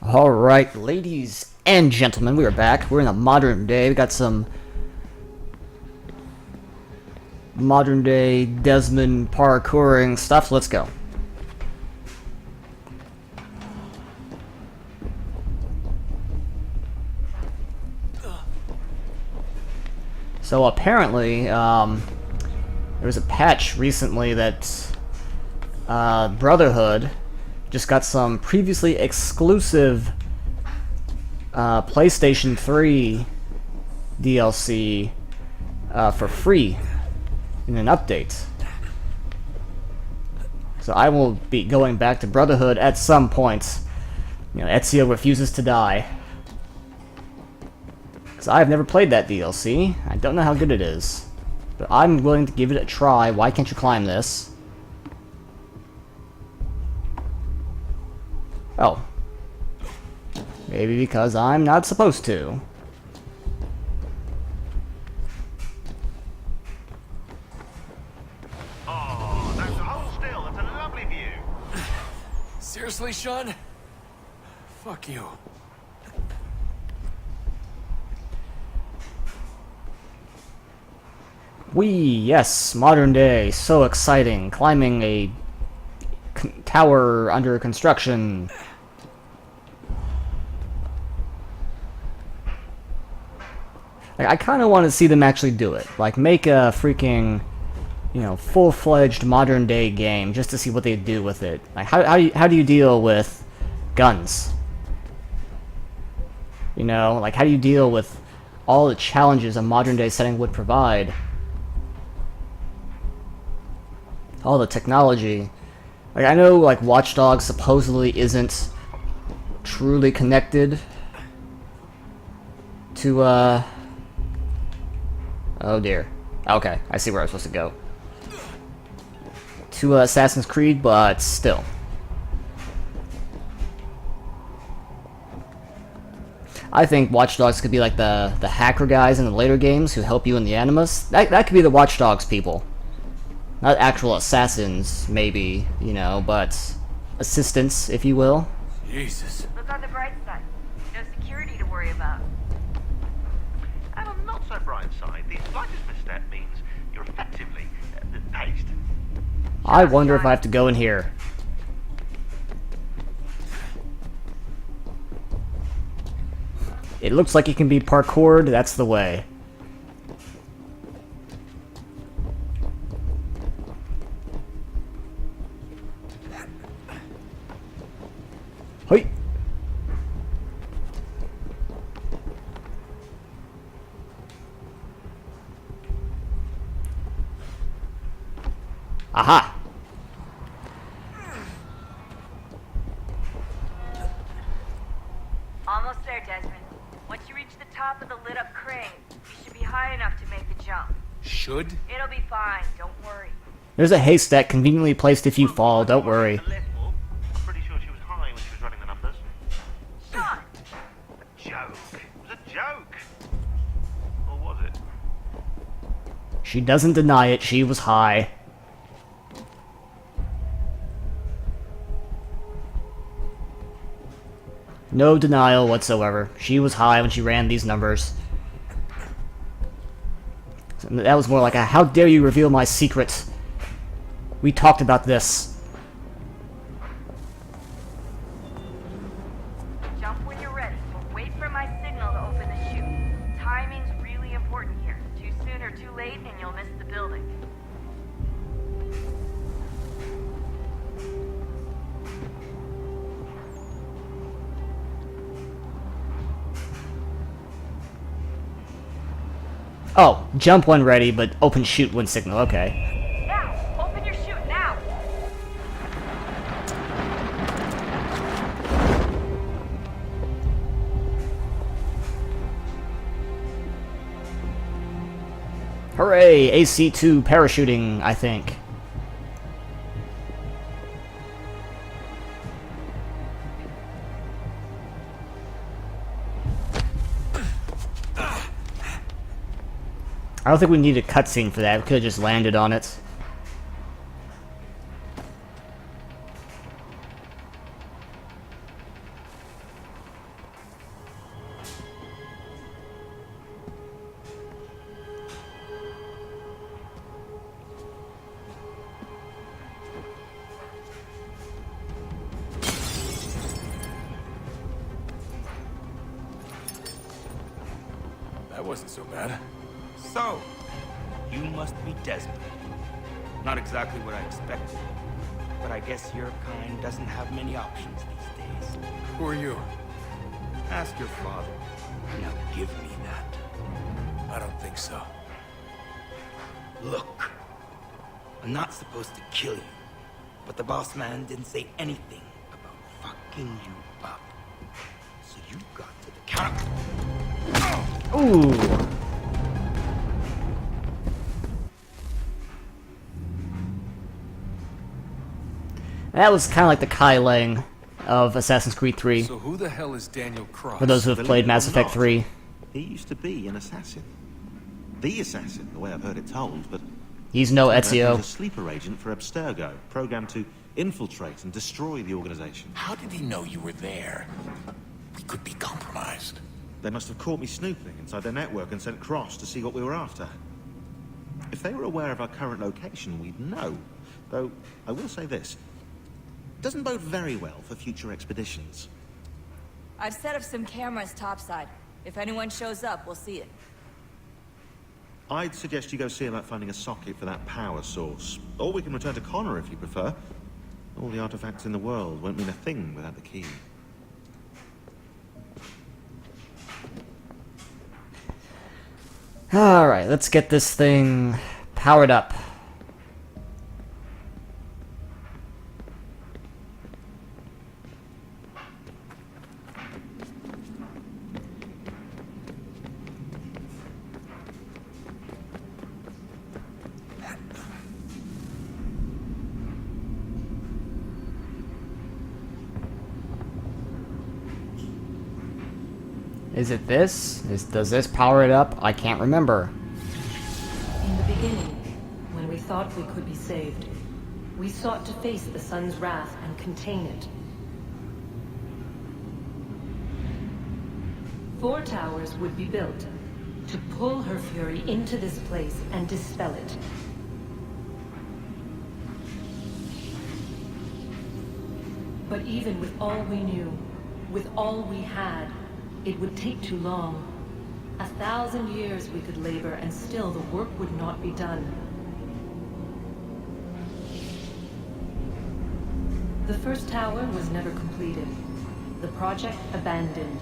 Alright, ladies and gentlemen, we are back. We're in the modern day. We got some modern day Desmond parkouring stuff. Let's go. So apparently, there was a patch recently that Brotherhood just got some previously exclusive PlayStation 3 DLC for free in an update. So I will be going back to Brotherhood at some point. You know, Ezio refuses to die. Because I've never played that DLC. I don't know how good it is. But I'm willing to give it a try. Why can't you climb this? Oh. Maybe because I'm not supposed to. Oh, that's hold still. That's a lovely view. Seriously, Sean? Fuck you. Yes, modern day, so exciting. Climbing a tower under construction. I kind of want to see them actually do it. Like, make a freaking, you know, full-fledged modern day game just to see what they do with it. Like, how do you deal with guns? You know, like, how do you deal with all the challenges a modern day setting would provide? All the technology. Like, I know, like, Watch Dogs supposedly isn't truly connected to, oh dear. Okay, I see where I'm supposed to go. To Assassin's Creed, but still. I think Watch Dogs could be like the hacker guys in the later games who help you in the Animus. That could be the Watch Dogs people. Not actual assassins, maybe, you know, but assistants, if you will. Jesus. Look on the bright side. No security to worry about. And on the not so bright side, the slightest misstep means you're effectively paced. I wonder if I have to go in here. It looks like it can be parkoured, that's the way. Hoi! Aha! Almost there, Desmond. Once you reach the top of the lit up crane, you should be high enough to make the jump. Should? It'll be fine, don't worry. There's a haystack conveniently placed if you fall, don't worry. I'm pretty sure she was high when she was running the numbers. Sean! A joke. It was a joke. Or was it? She doesn't deny it, she was high. No denial whatsoever. She was high when she ran these numbers. That was more like a, how dare you reveal my secret? We talked about this. Jump when you're ready, but wait for my signal to open the chute. Timing's really important here. Too soon or too late, and you'll miss the building. Oh, jump when ready, but open chute when signal, okay. Now! Open your chute, now! Hooray! AC2 parachuting, I think. I don't think we need a cutscene for that. We could have just landed on it. wasn't so bad. So, you must be Desmond. Not exactly what I expected, but I guess your kind doesn't have many options these days. Who are you? Ask your father. Now give me that. I don't think so. Look, I'm not supposed to kill you, but the boss man didn't say anything about fucking you up. So you got to the counter. Ooh. That was kind of like the Kai Lang of Assassin's Creed 3, So who the hell is Daniel Cross? for those who have Believe played it Mass or Effect not, 3. He used to be an assassin. The assassin, the way I've heard it told, but He's no he was Ezio. a sleeper agent for Abstergo, programmed to infiltrate and destroy the organization. How did he know you were there? We could be compromised. They must have caught me snooping inside their network and sent Cross to see what we were after. If they were aware of our current location, we'd know. Though, I will say this. Doesn't bode very well for future expeditions. I've set up some cameras topside. If anyone shows up, we'll see it. I'd suggest you go see about finding a socket for that power source. Or we can return to Connor if you prefer. All the artifacts in the world won't mean a thing without the key. Alright, let's get this thing powered up. Is it this? Does this power it up? I can't remember. In the beginning, when we thought we could be saved, we sought to face the sun's wrath and contain it. 4 towers would be built to pull her fury into this place and dispel it. But even with all we knew, with all we had, it would take too long. 1,000 years we could labor and still the work would not be done. The first tower was never completed. The project abandoned.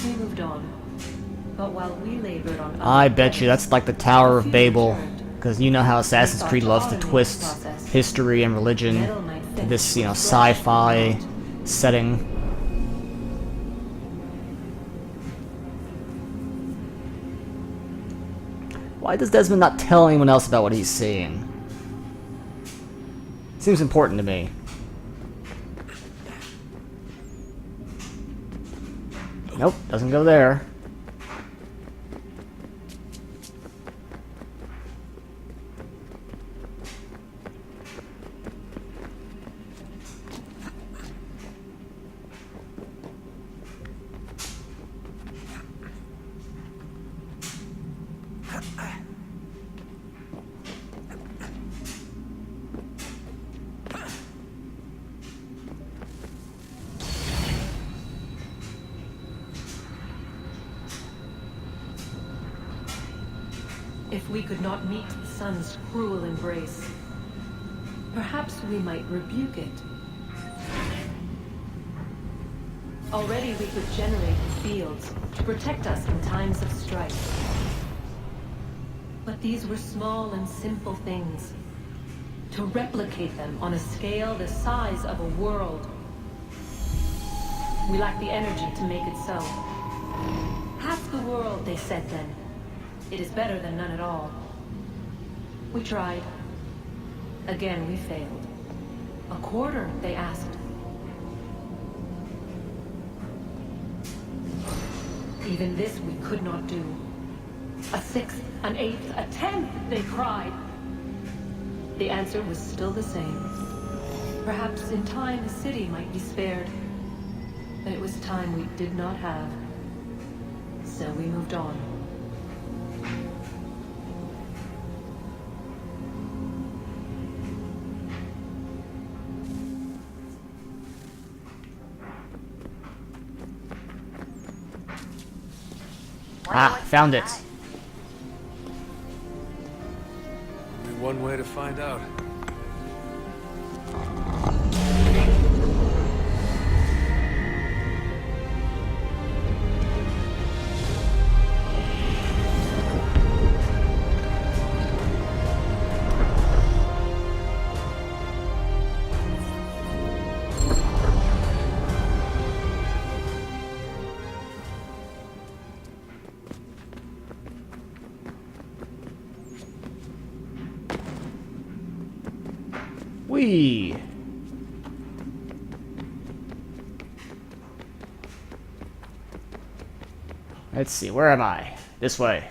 We moved on. But while we labored on I bet you that's like the Tower of Babel, because you know how Assassin's Creed loves to twist history and religion to this, sci-fi setting. Why does Desmond not tell anyone else about what he's seeing? Seems important to me. Nope, doesn't go there. If we could not meet the sun's cruel embrace, perhaps we might rebuke it. Already we could generate the fields to protect us in times of strife. But these were small and simple things. To replicate them on a scale the size of a world, we lack the energy to make it so. Half the world, they said then. It is better than none at all. We tried. Again, we failed. A quarter, they asked. Even this we could not do. A 1/6, an 1/8, a 1/10, they cried. The answer was still the same. Perhaps in time the city might be spared. But it was time we did not have. So we moved on. Ah, found it. Only one way to find out. Whee! Let's see, where am I? This way.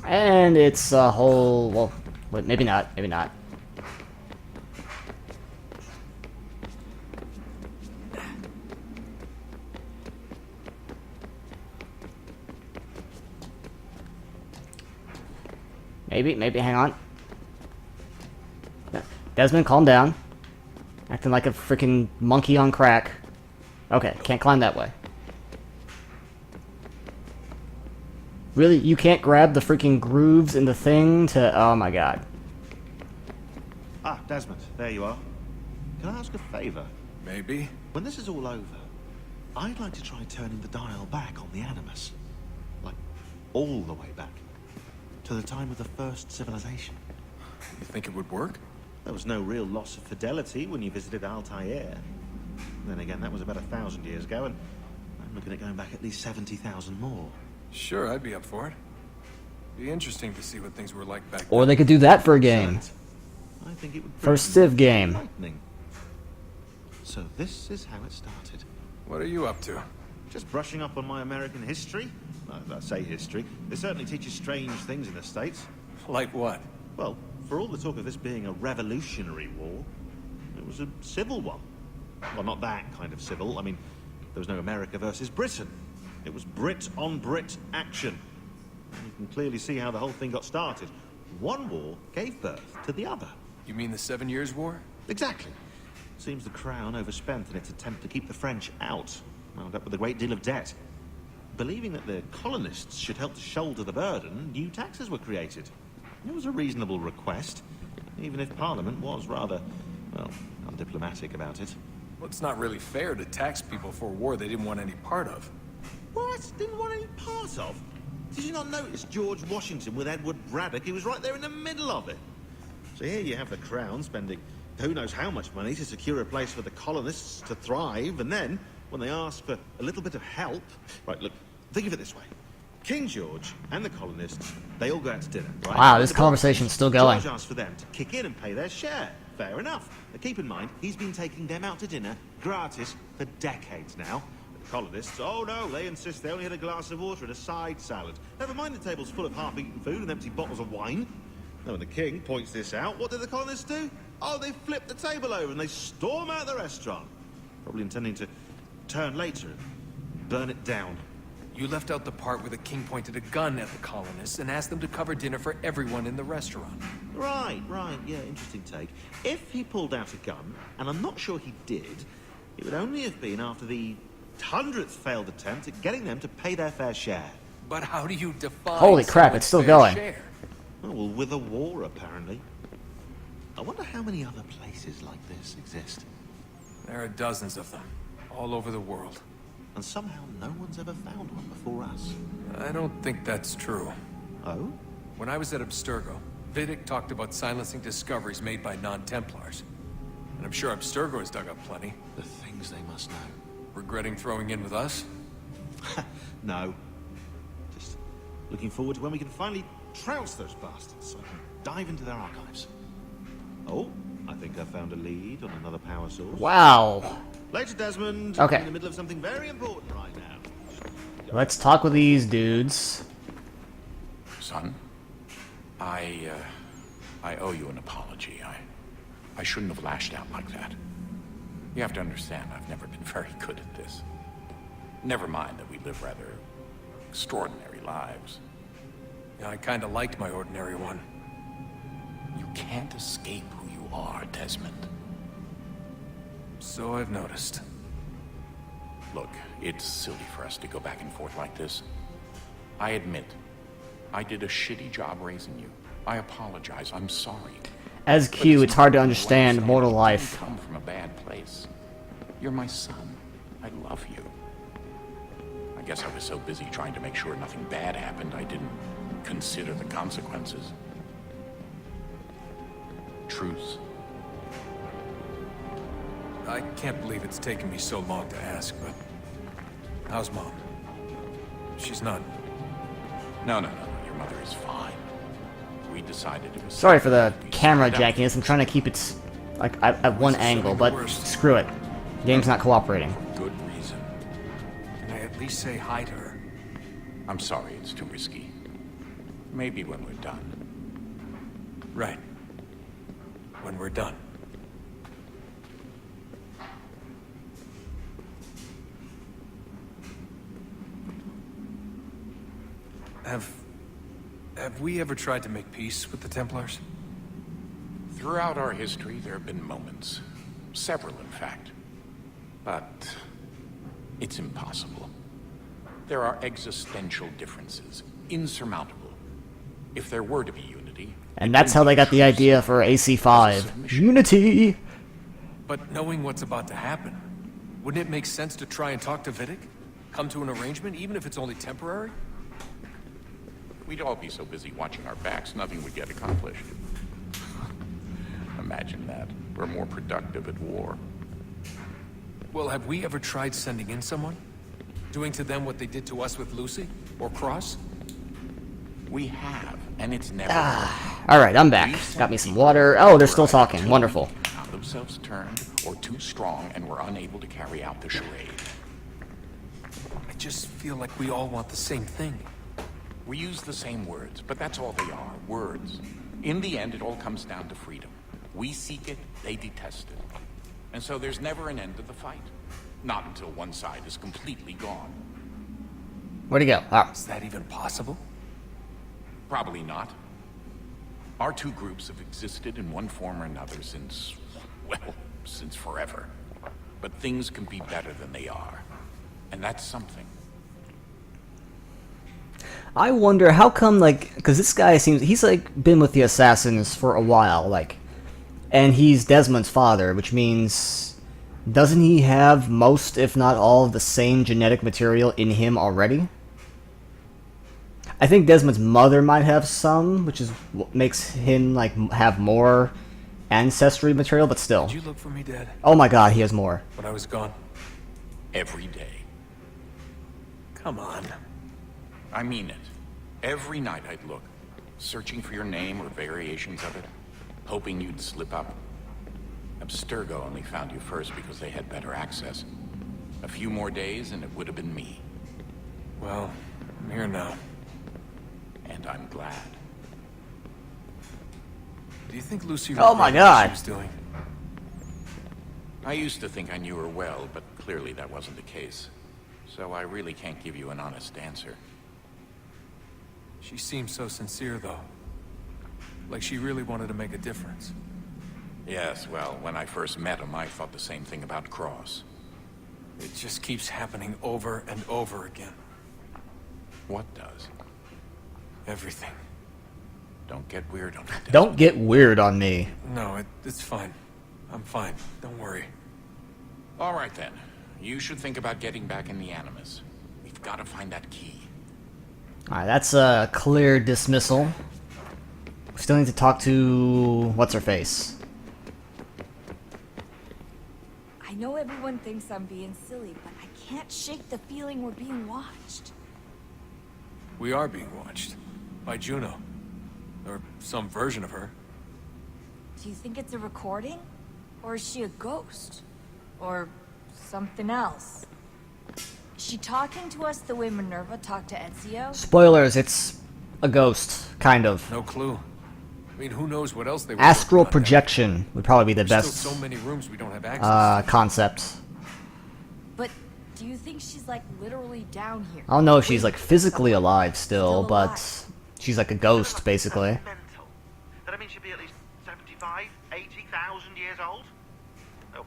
And it's a whole, well, wait, maybe not, maybe not. Maybe, hang on. Desmond, calm down. Acting like a freaking monkey on crack. Okay, can't climb that way. Really? You can't grab the freaking grooves in the thing to... Oh my god. Ah, Desmond, there you are. Can I ask a favor? Maybe. When this is all over, I'd like to try turning the dial back on the Animus. Like, all the way back. To the time of the first civilization. You think it would work? There was no real loss of fidelity when you visited Altair. Then again, that was about 1,000 years ago, and I'm looking at going back at least 70,000 more. Sure, I'd be up for it. Be interesting to see what things were like back then. Or they could do that for a game. Excellent. I think it would For a Civ game. enlightening. So this is how it started. What are you up to? Just brushing up on my American history. I say history. They certainly teach you strange things in the States. Like what? Well, for all the talk of this being a revolutionary war, it was a civil one. Well, not that kind of civil. I mean, there was no America versus Britain. It was Brit on Brit action. And you can clearly see how the whole thing got started. One war gave birth to the other. You mean the 7 Years' War? Exactly. Seems the Crown overspent in its attempt to keep the French out, wound up with a great deal of debt. Believing that the colonists should help to shoulder the burden, new taxes were created. It was a reasonable request, even if Parliament was rather, well, undiplomatic about it. Well, it's not really fair to tax people for a war they didn't want any part of. What? Didn't want any part of? Did you not notice George Washington with Edward Braddock? He was right there in the middle of it. So here you have the Crown spending who knows how much money to secure a place for the colonists to thrive, and then, when they ask for a little bit of help... Right, look, think of it this way. King George and the colonists, they all go out to dinner, right? Wow, this conversation's still going. George asks for them to kick in and pay their share. Fair enough. But keep in mind, he's been taking them out to dinner, gratis, for decades now. The colonists, oh no, they insist they only had a glass of water and a side salad. Never mind the tables full of half-eaten food and empty bottles of wine. Now when the king points this out, what do the colonists do? Oh, they flip the table over and they storm out the restaurant. Probably intending to turn later and burn it down. You left out the part where the king pointed a gun at the colonists and asked them to cover dinner for everyone in the restaurant. Right, yeah, interesting take. If he pulled out a gun, and I'm not sure he did, it would only have been after the 100th failed attempt at getting them to pay their fair share. But how do you define... Holy crap, it's still going. Share? Oh, well, with a war, apparently. I wonder how many other places like this exist. There are dozens of them, all over the world. And somehow no one's ever found one before us. I don't think that's true. Oh? When I was at Abstergo, Vidic talked about silencing discoveries made by non-Templars. And I'm sure Abstergo has dug up plenty. The things they must know. Regretting throwing in with us? No. Just looking forward to when we can finally trounce those bastards so I can dive into their archives. Oh, I think I found a lead on another power source. Wow. Later, Desmond. Okay. I'm in the middle of something very important right now. Let's talk with these dudes. Son, I owe you an apology. I shouldn't have lashed out like that. You have to understand, I've never been very good at this. Never mind that we live rather extraordinary lives. Yeah, I kinda liked my ordinary one. You can't escape who you are, Desmond. So I've noticed. Look, it's silly for us to go back and forth like this. I admit, I did a shitty job raising you. I apologize. I'm sorry. As Q, it's hard to understand mortal life. You come from a bad place. You're my son. I love you. I guess I was so busy trying to make sure nothing bad happened, I didn't consider the consequences. Truce. I can't believe it's taken me so long to ask, but... how's Mom? She's not... No. Your mother is fine. We decided it was... Sorry for the camera jackiness. I'm trying to keep it like at one angle, but screw it. Game's not cooperating. Good reason. Can I at least say hi to her? I'm sorry, it's too risky. Maybe when we're done. Right. When we're done. Have we ever tried to make peace with the Templars? Throughout our history, there have been moments. Several, in fact. But... it's impossible. There are existential differences. Insurmountable. If there were to be unity... And that's how they got the idea for AC5. Unity! But knowing what's about to happen, wouldn't it make sense to try and talk to Vidic? Come to an arrangement, even if it's only temporary? We'd all be so busy watching our backs, nothing would get accomplished. Imagine that. We're more productive at war. Well, have we ever tried sending in someone? Doing to them what they did to us with Lucy? Or Cross? We have, and it's never... Alright, I'm back. Got me some water. Oh, they're still talking. Wonderful. Found themselves turned, or too strong, and were unable to carry out the charade. I just feel like we all want the same thing. We use the same words, but that's all they are, words. In the end, it all comes down to freedom. We seek it, they detest it. And so there's never an end to the fight. Not until one side is completely gone. Where'd he go? Oh. Is that even possible? Probably not. Our two groups have existed in one form or another since, well, since forever. But things can be better than they are. And that's something. I wonder how come, like, because this guy seems, he's like been with the assassins for a while, like, and he's Desmond's father, which means, doesn't he have most, if not all, of the same genetic material in him already? I think Desmond's mother might have some, which is what makes him, like, have more ancestry material, but still. Did you look for me, Dad? Oh my god, he has more. When I was gone? Every day. Come on. I mean it. Every night I'd look, searching for your name or variations of it, hoping you'd slip up. Abstergo only found you first because they had better access. A few more days and it would have been me. Well, I'm here now. And I'm glad. Do you think Lucy... Oh my regretted God. what she was doing? I used to think I knew her well, but clearly that wasn't the case. So I really can't give you an honest answer. She seemed so sincere, though. Like she really wanted to make a difference. Yes, well, when I first met him, I thought the same thing about Cross. It just keeps happening over and over again. What does? Everything. Don't get weird on me, Desmond. Don't get weird on me. No, it's fine. I'm fine. Don't worry. All right, then. You should think about getting back in the Animus. We've got to find that key. Alright, that's a clear dismissal. We still need to talk to... what's-her-face? I know everyone thinks I'm being silly, but I can't shake the feeling we're being watched. We are being watched. By Juno. Or some version of her. Do you think it's a recording? Or is she a ghost? Or something else? Is she talking to us the way Minerva talked to Ezio? Spoilers, it's a ghost, kind of. No clue. I mean, who knows what else they were Astral working on projection would probably be the there. There's best still so many rooms we don't have access to. concept. But do you think she's like literally down here? I don't know if she's like physically alive still, Still alive. but she's like a ghost, basically. Mental. That I mean, she'd be at least 70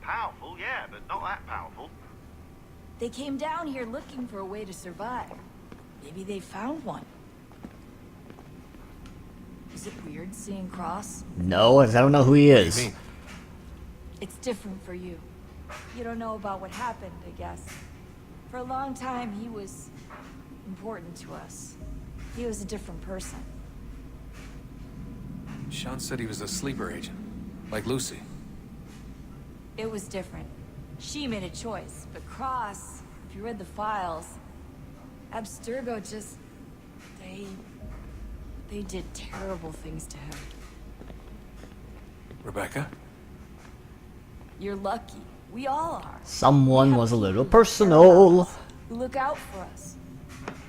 powerful, yeah, but not that powerful. They came down here looking for a way to survive. Maybe they found one. Is it weird seeing Cross? No, I don't know who he What do is. you mean? It's different for you. You don't know about what happened, I guess. For a long time, he was important to us. He was a different person. Sean said he was a sleeper agent, like Lucy. It was different. She made a choice, but Cross, if you read the files, Abstergo just... They did terrible things to him. Rebecca? You're lucky. We all are. Someone We was a have little people who care personal. about us, who look out for us.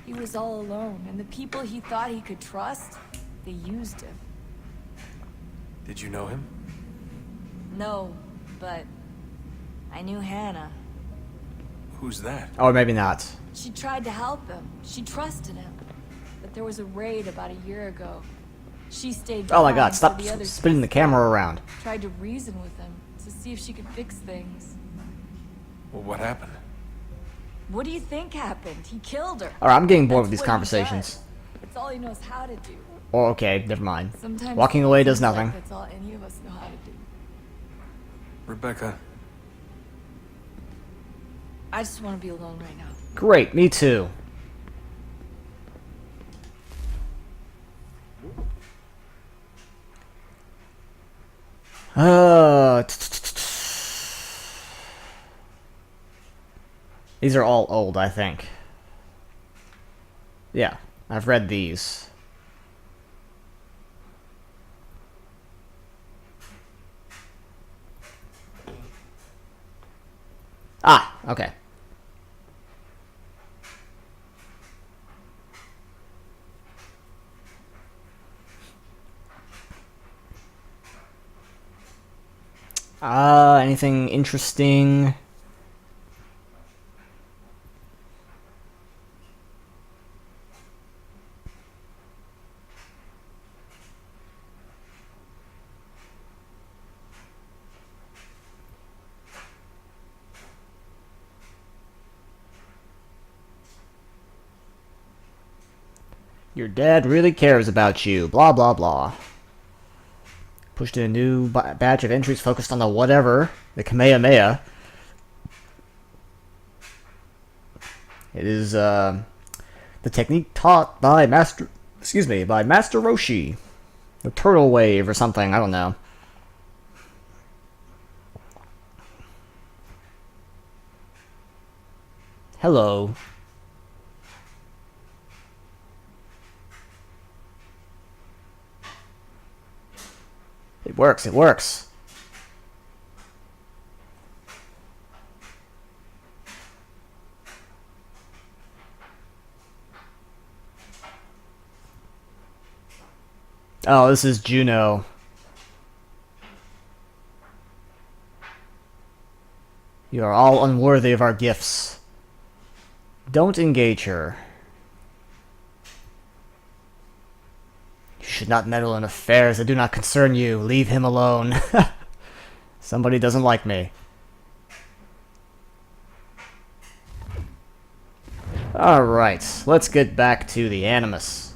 He was all alone, and the people he thought he could trust, they used him. Did you know him? No, but I knew Hannah. Who's that? Or maybe not. She tried to help him. She trusted him. But there was a raid about a year ago. She stayed Oh my behind god, so stop the others spinning the could camera stay. around. Tried to reason with him to see if she could fix things. Well, what happened? What do you think happened? He killed her. Alright, I'm getting bored That's with these what he conversations. does. It's all he knows how to do. Oh, okay, never mind. Sometimes Walking it away does seems like nothing. that's all any of us know how to do. Rebecca, I just want to be alone right now. Great, me too. These are all old, I think. Yeah, I've read these. Ah, okay. Anything interesting? Your dad really cares about you, blah blah blah. Pushed in a new batch of entries focused on the whatever, the Kamehameha. It is the technique taught by Master Roshi. The turtle wave or something, I don't know. Hello. It works, it works. Oh, this is Juno. You are all unworthy of our gifts. Don't engage her. You should not meddle in affairs that do not concern you. Leave him alone. Somebody doesn't like me. Alright, let's get back to the Animus.